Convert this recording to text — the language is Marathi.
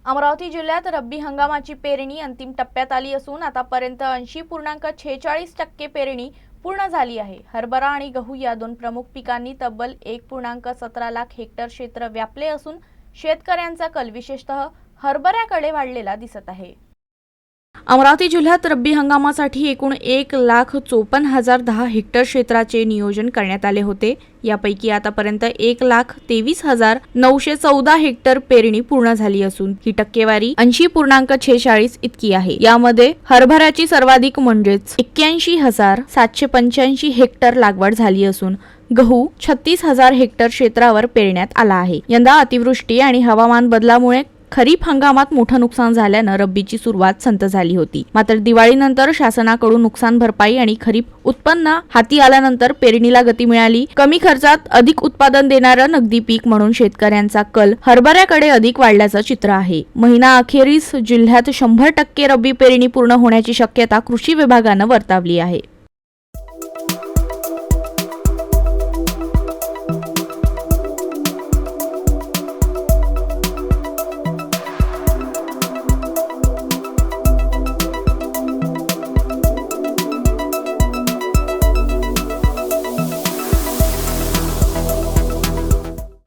अमरावती जिल्ह्यात रब्बी हंगामाची पेरणी अंतिम टप्प्यात आली असून आतापर्यंत 80.46% पेरणी पूर्ण झाली आहे। हरभरा आणि गहू या दोन प्रमुख पिकांनी तब्बल 1.17 लाख हेक्टर क्षेत्र व्यापले असून शेतकऱ्यांचा कल विशेषतः हरभऱ्याकडे वाढलेला दिसत आहे। अमरावती जिल्ह्यात रब्बी हंगामासाठी एकूण 1,54,010 हेक्टर क्षेत्राचे नियोजन करण्यात आले होते। यापैकी आतापर्यंत 1,23,914 हेक्टर पेरणी पूर्ण झाली असून ही टक्केवारी 80.46 इतकी आहे। यामध्ये हरभऱ्याची सर्वाधिक म्हणजेच 81,785 हेक्टर लागवड झाली असून गहू 36,000 हेक्टर क्षेत्रावर पेरण्यात आला आहे। यंदा अतिवृष्टी आणि हवामान बदलामुळे खरीप हंगामात मोठं नुकसान झाल्यानं रब्बीची सुरुवात संथ झाली होती। मात्र दिवाळीनंतर शासनाकडून नुकसान भरपाई आणि खरीप उत्पन्न हाती आल्यानंतर पेरणीला गती मिळाली। कमी खर्चात अधिक उत्पादन देणारं नगदी पीक म्हणून शेतकऱ्यांचा कल हरभऱ्याकडे अधिक वाढल्याचं चित्र आहे। महिना अखेरीस जिल्ह्यात 100% रब्बी पेरणी पूर्ण होण्याची शक्यता कृषी विभागानं वर्तवली आहे।